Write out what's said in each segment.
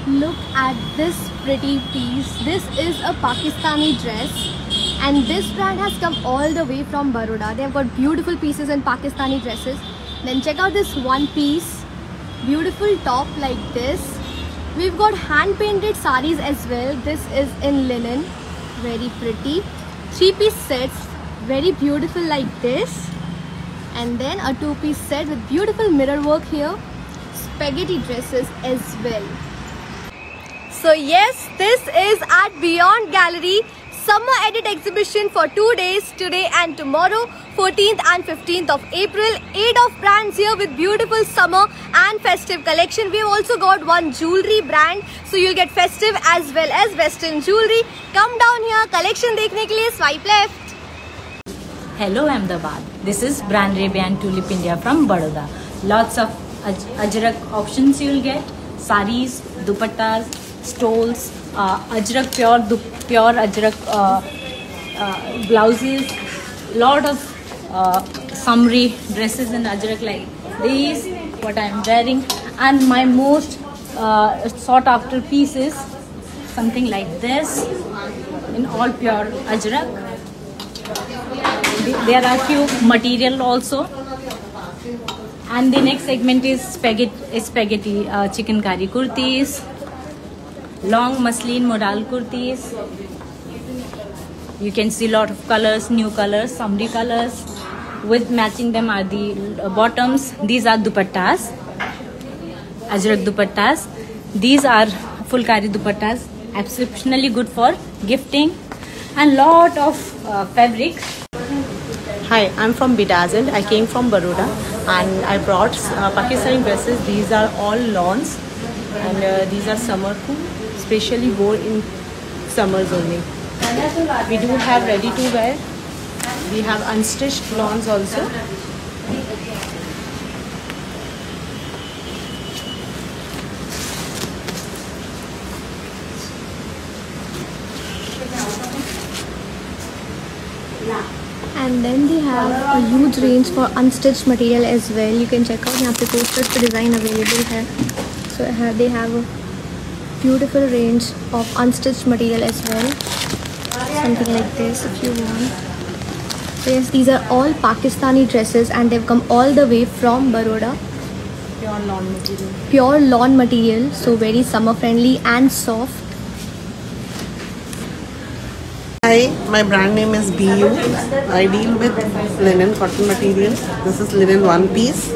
Look at this pretty piece. This is a Pakistani dress and this brand has come all the way from Baroda. They have got beautiful pieces in Pakistani dresses. Then check out this one piece. Beautiful top like this. We've got hand painted saris as well. This is in linen. Very pretty. 3-piece sets. Very beautiful like this. And then a 2-piece set with beautiful mirror work here. Spaghetti dresses as well. So yes, this is at Beyond Gallery Summer Edit Exhibition for 2 days, today and tomorrow, 14th and 15th of April. 8 of brands here with beautiful summer and festive collection. We've also got one jewelry brand, so you'll get festive as well as western jewelry. Come down here, collection dekhne ke liye swipe left. Hello Ahmedabad, this is Brand Rabian Tulip India from Baroda. Lots of ajrak options you'll get, saris, dupattas, stoles, ajrak pure ajrak blouses, lot of summery dresses in ajrak like these, what I am wearing, and my most sought after pieces, something like this in all pure ajrak. There are few material also. And the next segment is spaghetti chicken curry kurtis, long muslin modal kurtis. You can see lot of colors, new colors, summery colors. With matching them are the bottoms. These are dupattas, ajrak dupattas. These are fulkari dupattas, exceptionally good for gifting, and lot of fabrics. Hi, I'm from Bedazzled. I came from Baroda and I brought Pakistani dresses. These are all lawns and these are summer cool, specially worn in summers only. We do have ready to wear. We have unstitched lawns also. And then they have a huge range for unstitched material as well. You can check out, यहाँ पे posters पे design available है. So they have a beautiful range of unstitched material as well. Something like this if you want. So yes, these are all Pakistani dresses and they've come all the way from Baroda. Pure lawn material. Pure lawn material, so very summer friendly and soft. Hi, my brand name is BU. I deal with linen cotton materials. This is linen one piece.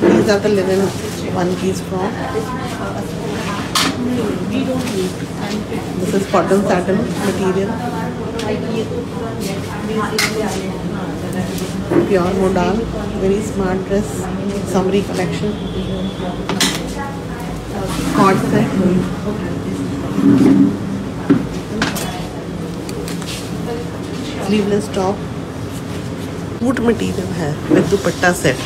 These are the linen one piece from. This is cotton satin material. Pure modal, very smart dress, summery collection. Cord set. Sleeveless top. Wood material है with dupatta set.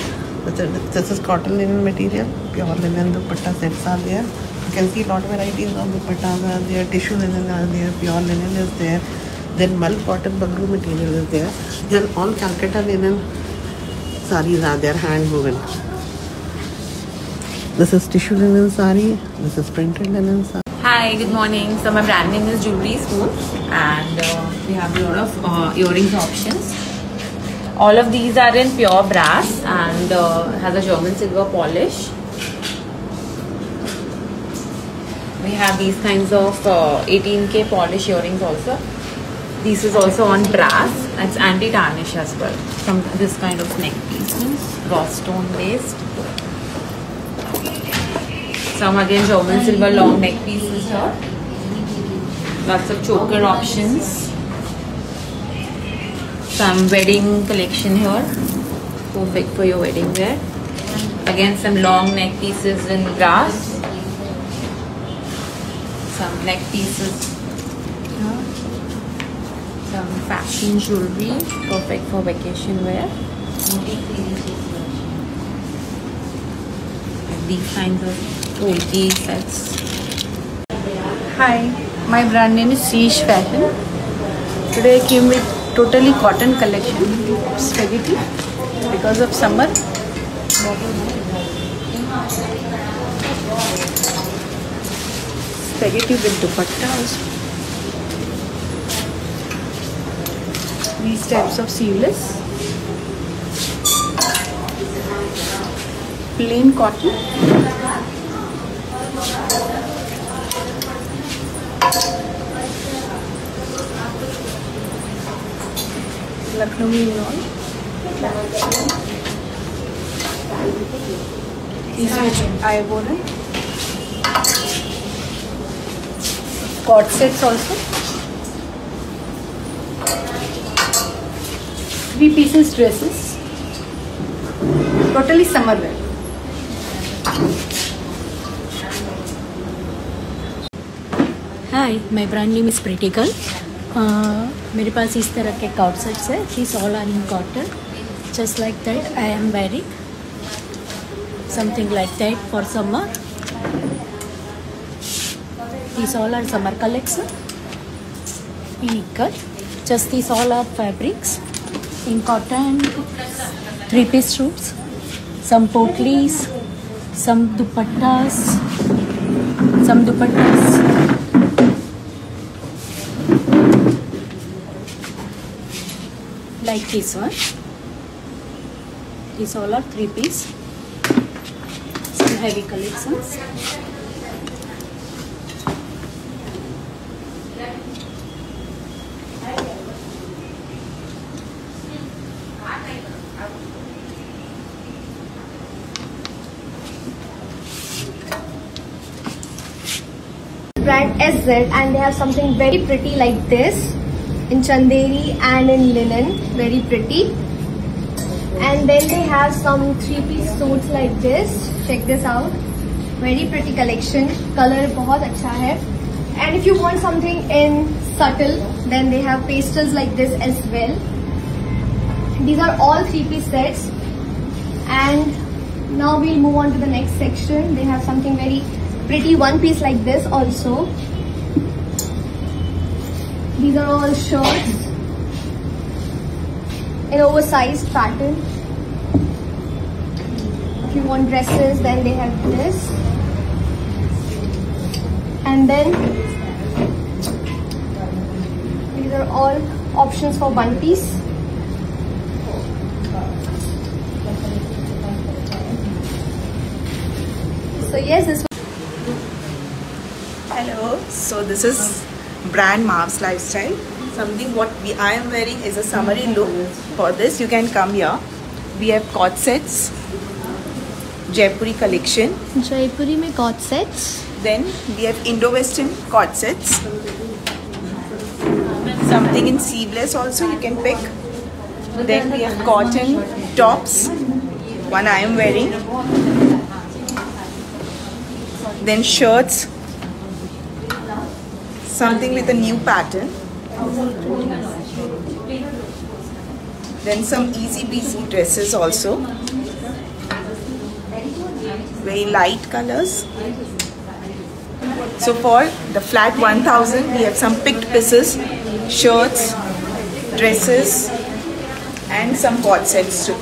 This is cotton linen material. Pure linen dupatta sets are there. You can see lot of varieties of dupattas are there. Tissue linen are there. Pure linen is there. Then mull cotton bagru material is there. Then all Calcutta linen saris are there, hand woven. This is tissue linen sari. This is printed linen sari. Hi, good morning. So my brand name is Jewelry Spoon and we have a lot of earrings options. All of these are in pure brass and has a German silver polish. We have these kinds of 18K polish earrings also. This is also on brass. It's anti-tarnish as well. From this kind of neck pieces, raw stone based. Some again German silver long neck pieces here. Lots of choker options. Some wedding collection here. Perfect for your wedding wear. Again some long neck pieces in brass. Some neck pieces here. Some fashion jewelry. Perfect for vacation wear. These kinds of OT sets. Hi, my brand name is Sheesh Fashion. Today I came with totally cotton collection, spaghetti, because of summer. spaghetti with dupattas. These types of sleeveless. Plain cotton. Lucknowi all. These which I wore. Cord sets also. 3 pieces dresses. Totally summer wear. Hi my brand name is pretty girl. मेरे पास इस तरह के cot sets है. This all are in cotton. Just like that I am wearing something like that for summer. These all are summer collection in cut. Just these all are fabrics in cotton. 3-piece suits, some potlis, some dupattas, like this one. These all are 3-piece. Some heavy collections. Brand SZ, and they have something very pretty like this in chanderi and in linen, very pretty. And then they have some 3-piece suits like this. Check this out, very pretty collection. Color बहुत अच्छा है. And if you want something in subtle, then they have pastels like this as well. These are all 3-piece sets. And now we'll move on to the next section. They have something very pretty 1-piece like this also. These are all shirts in oversized pattern. If you want dresses, then they have this. And then these are all options for 1-piece. So yes, this. Hello, so this is brand Marv's Lifestyle. Something what I am wearing is a summery look. For this you can come here. We have cord sets, Jaipuri collection. Jaipuri में cord sets. Then we have Indo-Western cord sets. Something in sleeveless also you can pick. Then we have cotton tops. One I am wearing. Then shirts. Something with a new pattern. Then some easy peasy dresses also. Very light colors. So for the flat 1000 we have some picked pieces, shirts, dresses and some cord sets too.